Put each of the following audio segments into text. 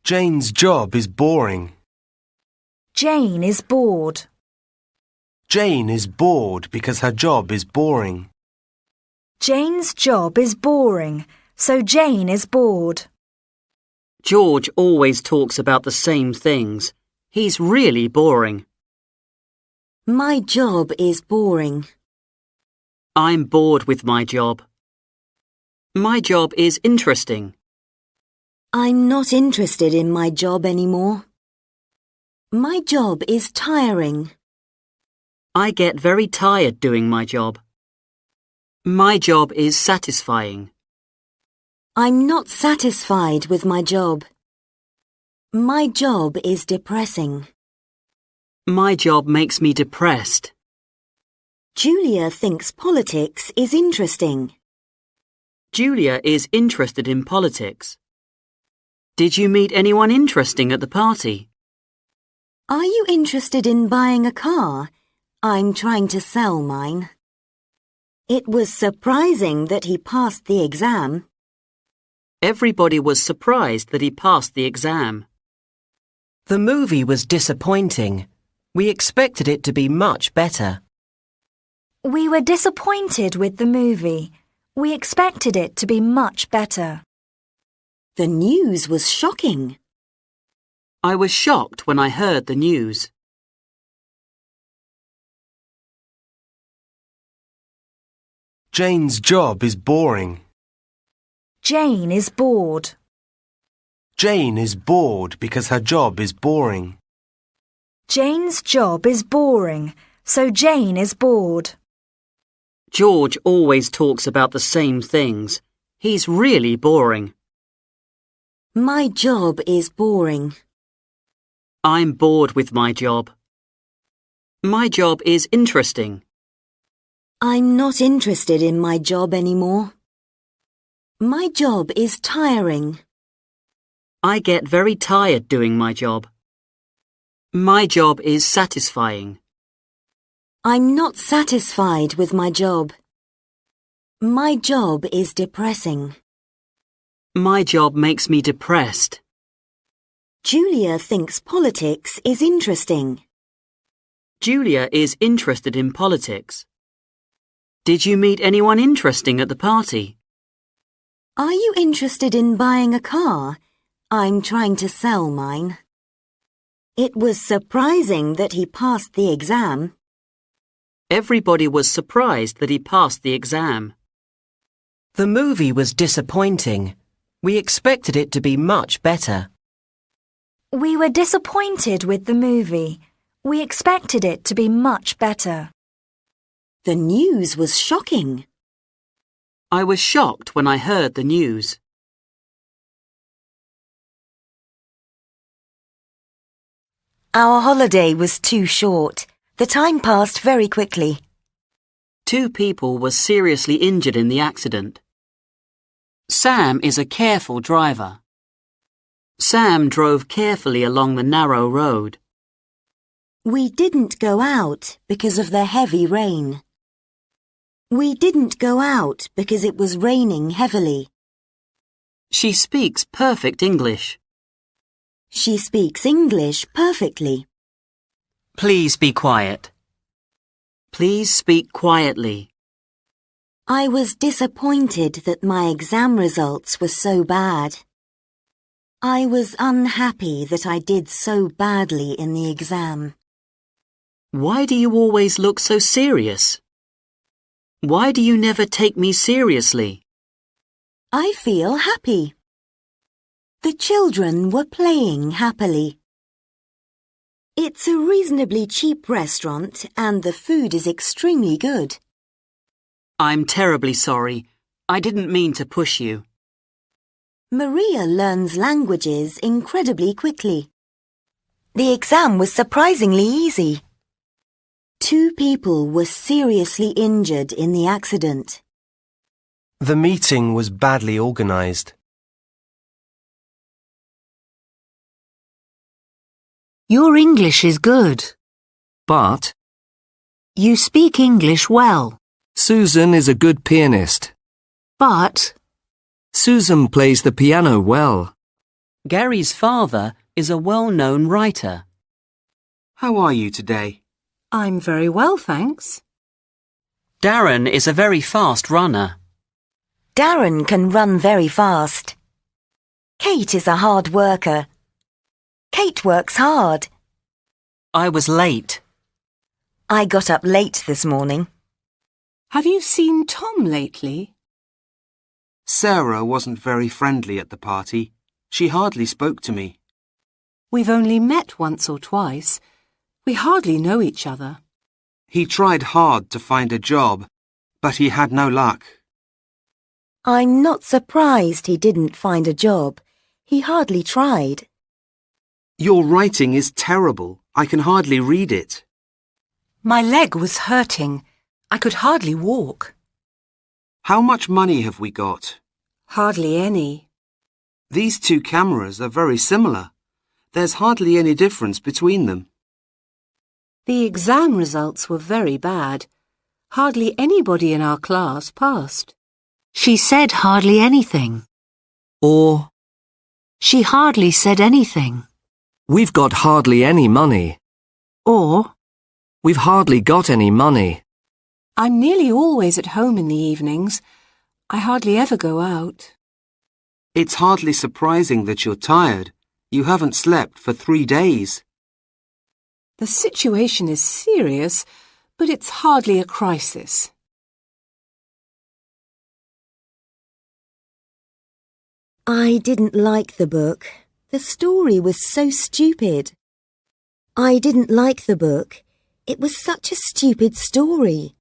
Jane's job is boring. Jane is bored. Jane is bored because her job is boring. Jane's job is boring, so Jane is bored. George always talks about the same things. He's really boring. My job is boring. I'm bored with my job. My job is interesting. I'm not interested in my job anymore. My job is tiring. I get very tired doing my job. My job is satisfying. I'm not satisfied with my job. My job is depressing. My job makes me depressed. Julia thinks politics is interesting. Julia is interested in politics. Did you meet anyone interesting at the party? Are you interested in buying a car? I'm trying to sell mine. It was surprising that he passed the exam. Everybody was surprised that he passed the exam. The movie was disappointing. We expected it to be much better. We were disappointed with the movie. We expected it to be much better. The news was shocking. I was shocked when I heard the news. Jane's job is boring. Jane is bored. Jane is bored because her job is boring. Jane's job is boring, so Jane is bored. George always talks about the same things. He's really boring. My job is boring. I'm bored with my job. My job is interesting. I'm not interested in my job anymore. My job is tiring. I get very tired doing my job. My job is satisfying. I'm not satisfied with my job. My job is depressing. My job makes me depressed. Julia thinks politics is interesting. Julia is interested in politics. Did you meet anyone interesting at the party? Are you interested in buying a car? I'm trying to sell mine. It was surprising that he passed the exam. Everybody was surprised that he passed the exam. The movie was disappointing. We expected it to be much better. We were disappointed with the movie. We expected it to be much better. The news was shocking. I was shocked when I heard the news. Our holiday was too short. The time passed very quickly. 2 people were seriously injured in the accident. Sam is a careful driver. Sam drove carefully along the narrow road. We didn't go out because of the heavy rain. We didn't go out because it was raining heavily. She speaks perfect English. She speaks English perfectly. Please be quiet. Please speak quietly. I was disappointed that my exam results were so bad. I was unhappy that I did so badly in the exam. Why do you always look so serious? Why do you never take me seriously? I feel happy. The children were playing happily. It's a reasonably cheap restaurant and the food is extremely good. I'm terribly sorry. I didn't mean to push you. Maria learns languages incredibly quickly. The exam was surprisingly easy. 2 people were seriously injured in the accident. The meeting was badly organized. Your English is good. But You speak English well. Susan is a good pianist. But Susan plays the piano well. Gary's father is a well-known writer. How are you today? I'm very well, thanks. Darren is a very fast runner. Darren can run very fast. Kate is a hard worker. Kate works hard. I was late. I got up late this morning. Have you seen Tom lately? Sarah wasn't very friendly at the party. She hardly spoke to me. We've only met once or twice. We hardly know each other. He tried hard to find a job, but he had no luck. I'm not surprised he didn't find a job. He hardly tried. Your writing is terrible. I can hardly read it. My leg was hurting. I could hardly walk. How much money have we got? Hardly any. These two cameras are very similar. There's hardly any difference between them. The exam results were very bad. Hardly anybody in our class passed. She said hardly anything. Or, She hardly said anything. we've got hardly any money. Or, We've hardly got any money. I'm nearly always at home in the evenings. I hardly ever go out. It's hardly surprising that you're tired. You haven't slept for 3 days. The situation is serious, but it's hardly a crisis. I didn't like the book. The story was so stupid. I didn't like the book. It was such a stupid story.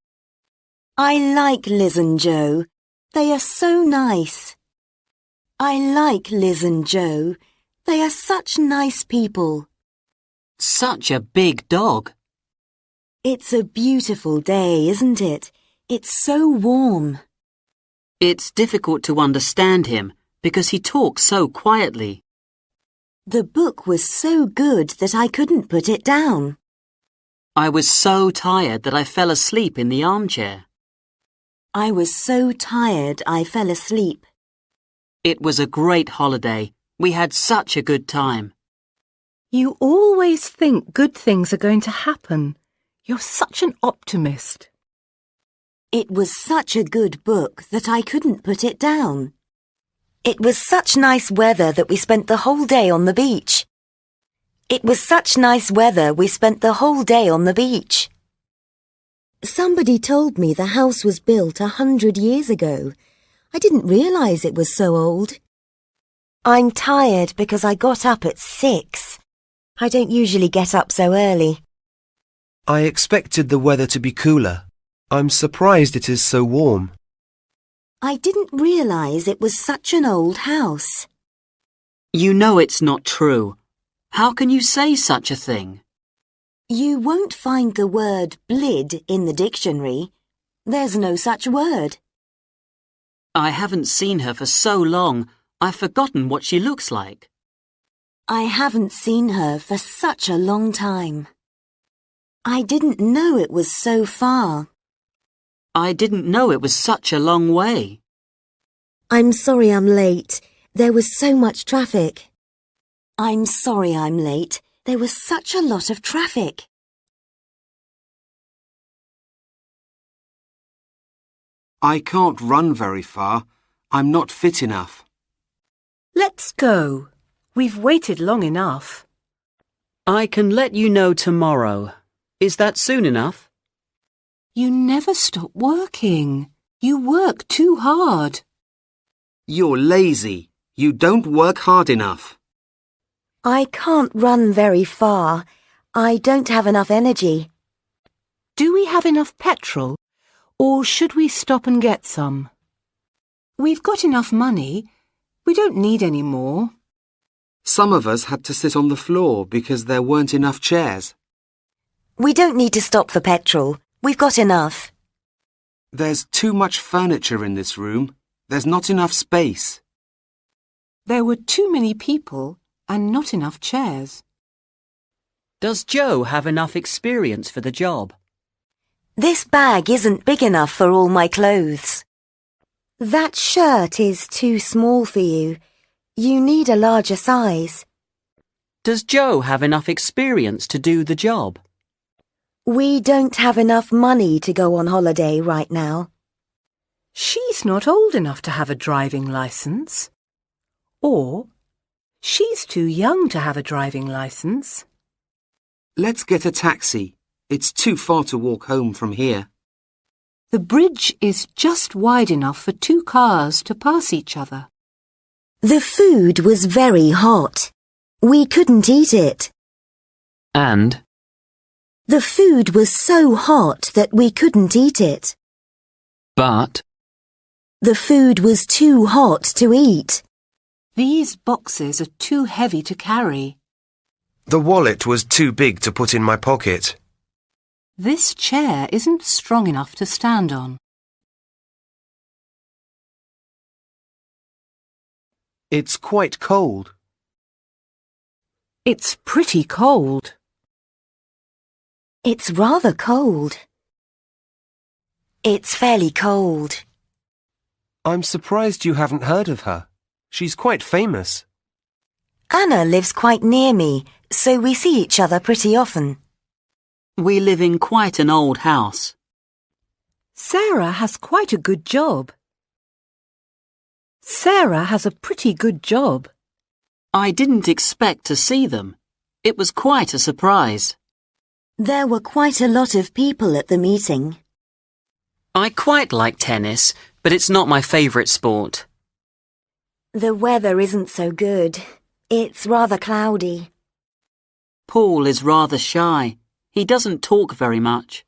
I like Liz and Joe. They are so nice. I like Liz and Joe. They are such nice people. Such a big dog. It's a beautiful day, isn't it? It's so warm. It's difficult to understand him because he talks so quietly. The book was so good that I couldn't put it down. I was so tired that I fell asleep in the armchair. I was so tired I fell asleep. It was a great holiday. We had such a good time. You always think good things are going to happen. You're such an optimist. It was such a good book that I couldn't put it down. It was such nice weather that we spent the whole day on the beach. It was such nice weather we spent the whole day on the beach. Somebody told me the house was built 100 years ago. I didn't realize it was so old. I'm tired because I got up at 6. I don't usually get up so early. I expected the weather to be cooler. I'm surprised it is so warm. I didn't realize it was such an old house. You know it's not true. How can you say such a thing? You won't find the word blid in the dictionary. There's no such word. I haven't seen her for so long, I've forgotten what she looks like. I haven't seen her for such a long time. I didn't know it was so far. I didn't know it was such a long way. I'm sorry I'm late. There was so much traffic. I'm sorry I'm late. There was such a lot of traffic. I can't run very far. I'm not fit enough. Let's go. We've waited long enough. I can let you know tomorrow. Is that soon enough? You never stop working. You work too hard. You're lazy. You don't work hard enough. I can't run very far. I don't have enough energy. Do we have enough petrol? Or should we stop and get some? We've got enough money. We don't need any more. Some of us had to sit on the floor because there weren't enough chairs. We don't need to stop for petrol. We've got enough. There's too much furniture in this room. There's not enough space. There were too many people and not enough chairs. Does Joe have enough experience for the job? This bag isn't big enough for all my clothes. That shirt is too small for you. You need a larger size. Does Joe have enough experience to do the job? We don't have enough money to go on holiday right now. She's not old enough to have a driving licence. Or, she's too young to have a driving licence. Let's get a taxi. It's too far to walk home from here. The bridge is just wide enough for 2 cars to pass each other. The food was very hot. We couldn't eat it. And The food was so hot that we couldn't eat it. but The food was too hot to eat. These boxes are too heavy to carry. The wallet was too big to put in my pocket. This chair isn't strong enough to stand on. It's quite cold. It's pretty cold. It's rather cold. It's fairly cold. I'm surprised you haven't heard of her. She's quite famous. Anna lives quite near me, so we see each other pretty often. We live in quite an old house. Sarah has quite a good job. Sarah has a pretty good job. I didn't expect to see them. It was quite a surprise. There were quite a lot of people at the meeting. I quite like tennis, but it's not my favourite sport. The weather isn't so good. It's rather cloudy. Paul is rather shy. He doesn't talk very much.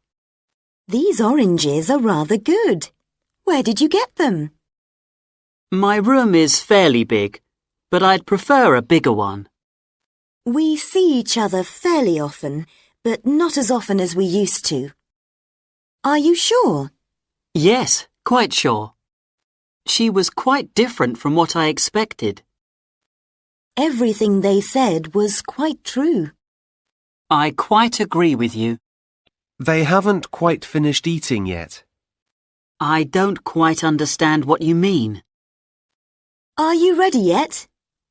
These oranges are rather good. Where did you get them? My room is fairly big, but I'd prefer a bigger one. We see each other fairly often, but not as often as we used to. Are you sure? Yes, quite sure. She was quite different from what I expected. Everything they said was quite true. I quite agree with you. They haven't quite finished eating yet. I don't quite understand what you mean. Are you ready yet?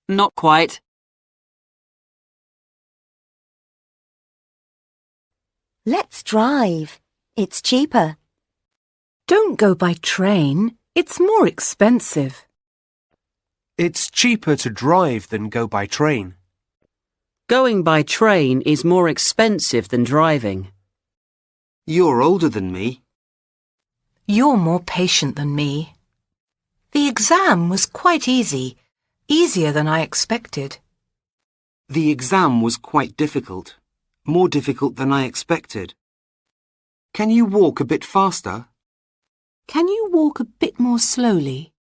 Not quite. Let's drive. It's cheaper. Don't go by train. It's more expensive. It's cheaper to drive than go by train. Going by train is more expensive than driving. You're older than me. You're more patient than me. The exam was quite easy, easier than I expected. The exam was quite difficult, more difficult than I expected. Can you walk a bit faster? Can you walk a bit more slowly?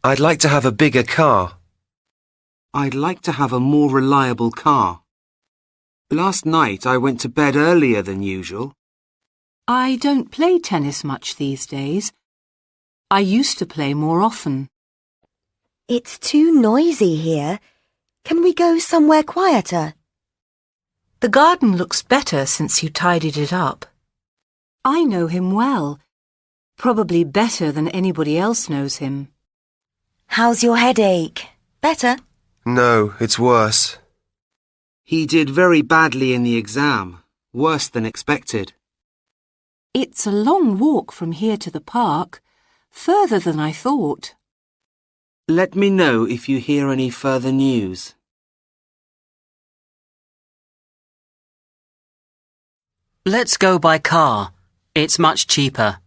I'd like to have a bigger car. I'd like to have a more reliable car. Last night I went to bed earlier than usual. I don't play tennis much these days. I used to play more often. It's too noisy here. Can we go somewhere quieter? The garden looks better since you tidied it up. I know him well, probably better than anybody else knows him. How's your headache? Better? No, it's worse. He did very badly in the exam, worse than expected. It's a long walk from here to the park, further than I thought. Let me know if you hear any further news. Let's go by car. It's much cheaper.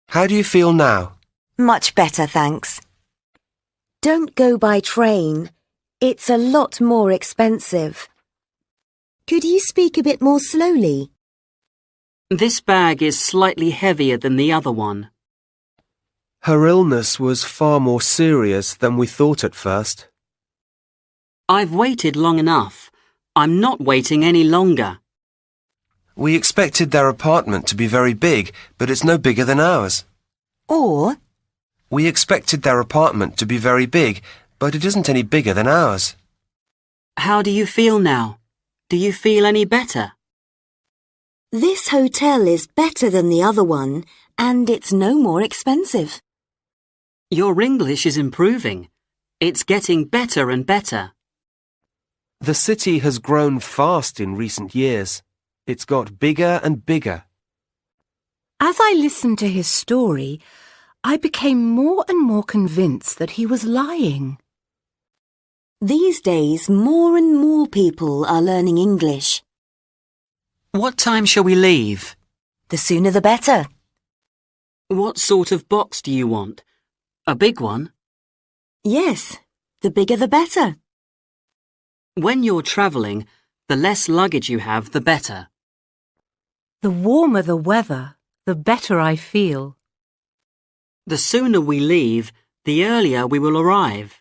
How do you feel now? Much better, thanks. Don't go by train. It's a lot more expensive. Could you speak a bit more slowly? This bag is slightly heavier than the other one. Her illness was far more serious than we thought at first. I've waited long enough. I'm not waiting any longer. We expected their apartment to be very big, but it's no bigger than ours. Or, We expected their apartment to be very big, but it isn't any bigger than ours. How do you feel now? Do you feel any better? this hotel is better than the other one, and it's no more expensive. Your English is improving. It's getting better and better. The city has grown fast in recent years. It's got bigger and bigger. As I listened to his story, I became more and more convinced that he was lying. These days, more and more people are learning English. What time shall we leave? The sooner the better. What sort of box do you want? A big one? Yes, the bigger the better. When you're travelling, the less luggage you have, the better. The warmer the weather, the better I feel. The sooner we leave, the earlier we will arrive.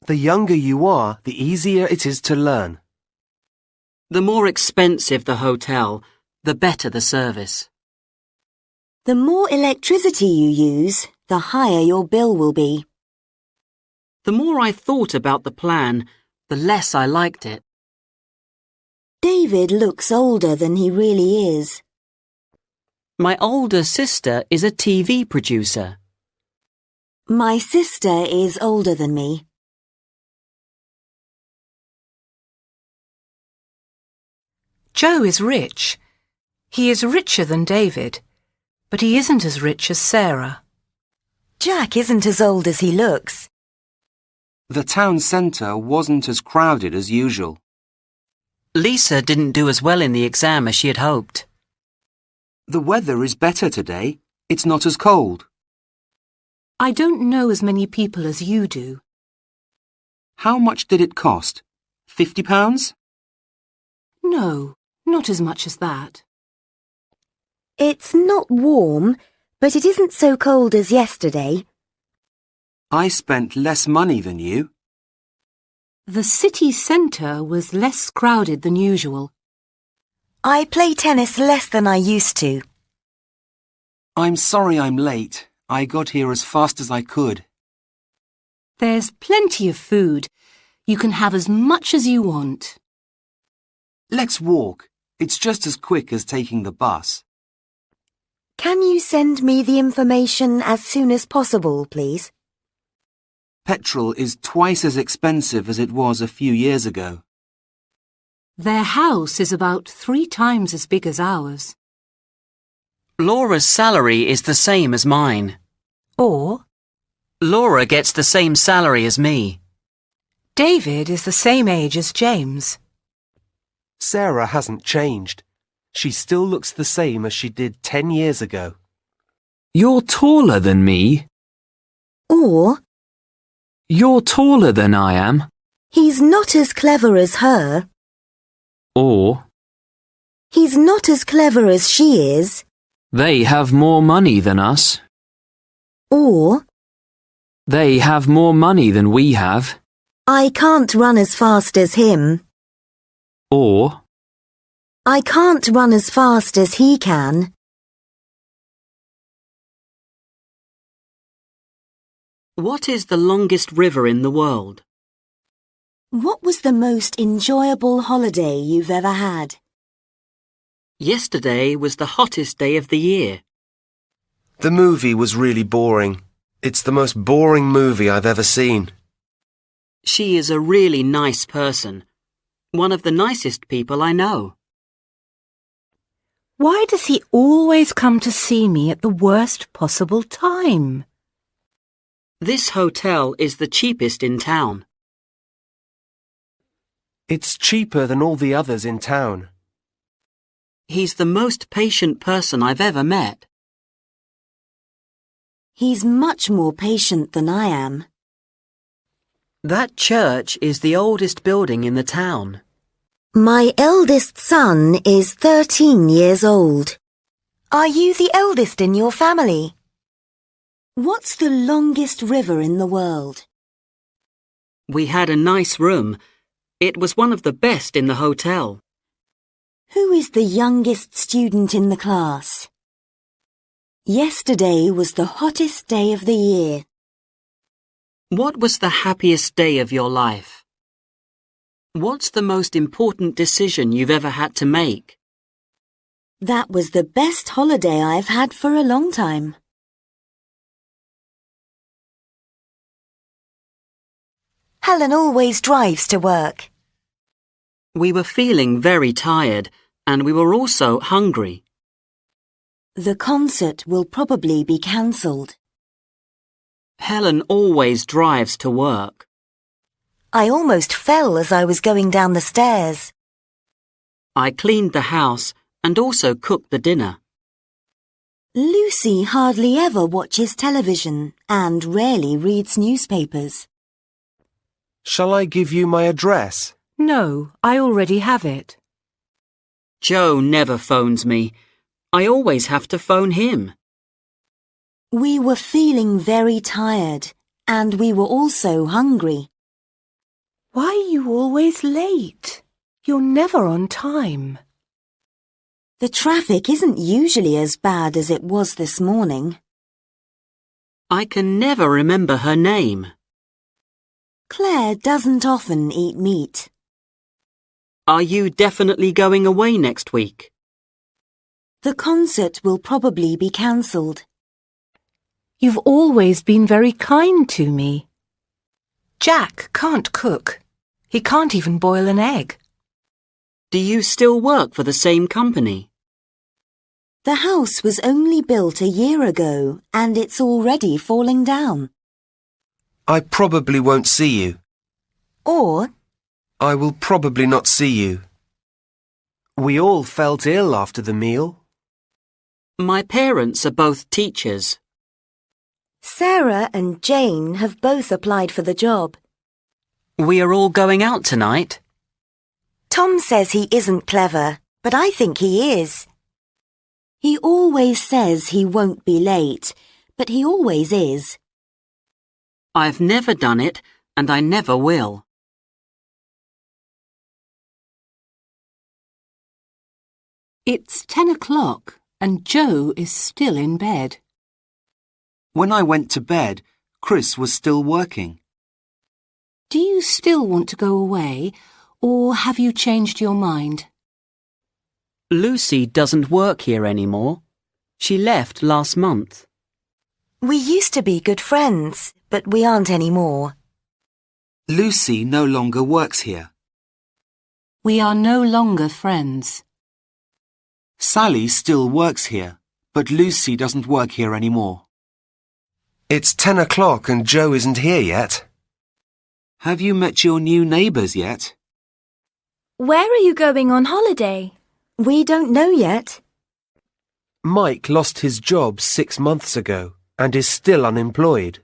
The younger you are, the easier it is to learn. The more expensive the hotel, the better the service. The more electricity you use, the higher your bill will be. The more I thought about the plan, the less I liked it. David looks older than he really is. My older sister is a TV producer. My sister is older than me. Joe is rich. He is richer than David, but he isn't as rich as Sarah. Jack isn't as old as he looks. The town centre wasn't as crowded as usual. Lisa didn't do as well in the exam as she had hoped. The weather is better today. It's not as cold. I don't know as many people as you do. How much did it cost? £50? No, not as much as that. It's not warm, but it isn't so cold as yesterday. I spent less money than you. The city centre was less crowded than usual. I play tennis less than I used to. I'm sorry I'm late. I got here as fast as I could. There's plenty of food. You can have as much as you want. Let's walk. It's just as quick as taking the bus. Can you send me the information as soon as possible, please? Petrol is twice as expensive as it was a few years ago. Their house is about 3 times as big as ours. Laura's salary is the same as mine. Or, Laura gets the same salary as me. David is the same age as James. Sarah hasn't changed. She still looks the same as she did 10 years ago. You're taller than me. Or, You're taller than I am. he's not as clever as her. Or, He's not as clever as she is. they have more money than us. Or, They have more money than we have. I can't run as fast as him. Or, I can't run as fast as he can. What is the longest river in the world? What was the most enjoyable holiday you've ever had? Yesterday was the hottest day of the year. The movie was really boring. It's the most boring movie I've ever seen. She is a really nice person. One of the nicest people I know. Why does he always come to see me at the worst possible time? This hotel is the cheapest in town. It's cheaper than all the others in town. He's the most patient person I've ever met. He's much more patient than I am. That church is the oldest building in the town. My eldest son is 13 years old. Are you the eldest in your family? What's the longest river in the world? We had a nice room. It was one of the best in the hotel. Who is the youngest student in the class? Yesterday was the hottest day of the year. What was the happiest day of your life? What's the most important decision you've ever had to make? That was the best holiday I've had for a long time. Helen always drives to work. We were feeling very tired and we were also hungry. The concert will probably be cancelled. Helen always drives to work. I almost fell as I was going down the stairs. I cleaned the house and also cooked the dinner. Lucy hardly ever watches television and rarely reads newspapers. Shall I give you my address? No, I already have it. Joe never phones me. I always have to phone him. We were feeling very tired and we were also hungry. Why are you always late? You're never on time. The traffic isn't usually as bad as it was this morning. I can never remember her name. Claire doesn't often eat meat. Are you definitely going away next week? The concert will probably be cancelled. You've always been very kind to me. Jack can't cook. He can't even boil an egg. Do you still work for the same company? The house was only built a year ago and it's already falling down. I probably won't see you. Or, I will probably not see you. We all felt ill after the meal. My parents are both teachers. Sarah and Jane have both applied for the job. We are all going out tonight. Tom says he isn't clever, but I think he is. He always says he won't be late, but he always is. I've never done it, and I never will. It's 10 o'clock and Joe is still in bed. When I went to bed, Chris was still working. Do you still want to go away, or have you changed your mind? Lucy doesn't work here anymore. She left last month. We used to be good friends, but we aren't anymore. Lucy no longer works here. We are no longer friends. Sally still works here, but Lucy doesn't work here anymore. It's 10 o'clock and Joe isn't here yet. Have you met your new neighbours yet? Where are you going on holiday? We don't know yet. Mike lost his job 6 months ago and is still unemployed.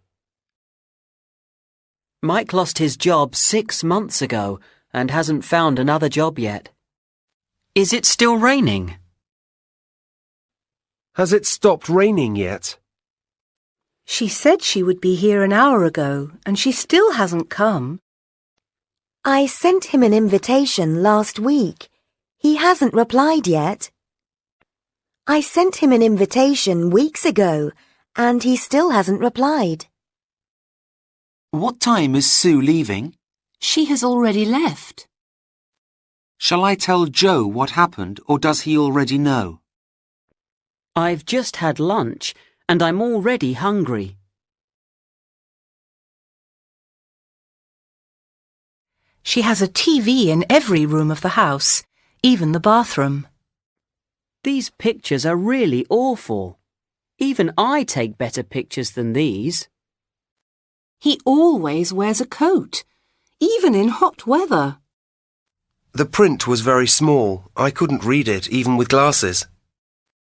Mike lost his job 6 months ago and hasn't found another job yet. Is it still raining? Has it stopped raining yet? She said she would be here an hour ago and she still hasn't come. I sent him an invitation last week. He hasn't replied yet. I sent him an invitation weeks ago and he still hasn't replied. What time is Sue leaving? She has already left. Shall I tell Joe what happened, or does he already know? I've just had lunch and I'm already hungry. She has a TV in every room of the house, even the bathroom. These pictures are really awful. Even I take better pictures than these. He always wears a coat, even in hot weather. The print was very small. I couldn't read it, even with glasses.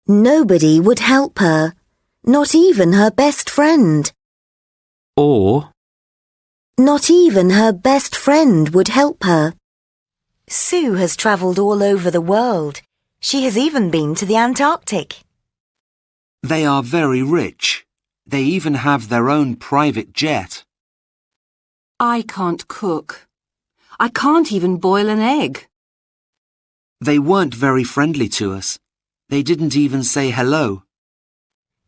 Nobody would help her, not even her best friend. Or, Not even her best friend would help her. Sue has travelled all over the world. She has even been to the Antarctic. They are very rich. They even have their own private jet. I can't cook. I can't even boil an egg. They weren't very friendly to us. They didn't even say hello.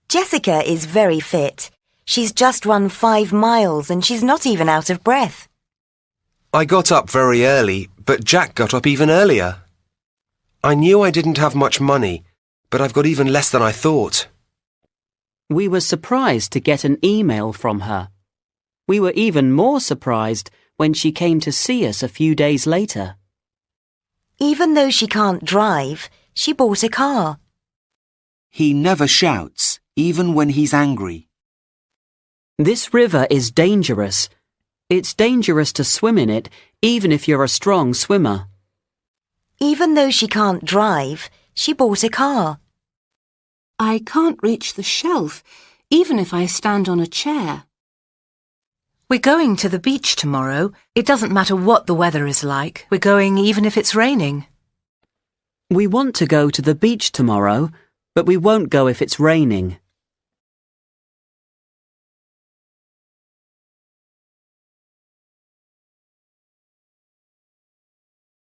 Jessica is very fit. She's just run 5 miles and she's not even out of breath. I got up very early, but Jack got up even earlier. I knew I didn't have much money, but I've got even less than I thought. We were surprised to get an email from her. We were even more surprised when she came to see us a few days later. Even though she can't drive, she bought a car. He never shouts, even when he's angry. This river is dangerous. It's dangerous to swim in it, even if you're a strong swimmer. Even though she can't drive, she bought a car. I can't reach the shelf, even if I stand on a chair. We're going to the beach tomorrow. It doesn't matter what the weather is like. We're going even if it's raining. We want to go to the beach tomorrow, but we won't go if it's raining.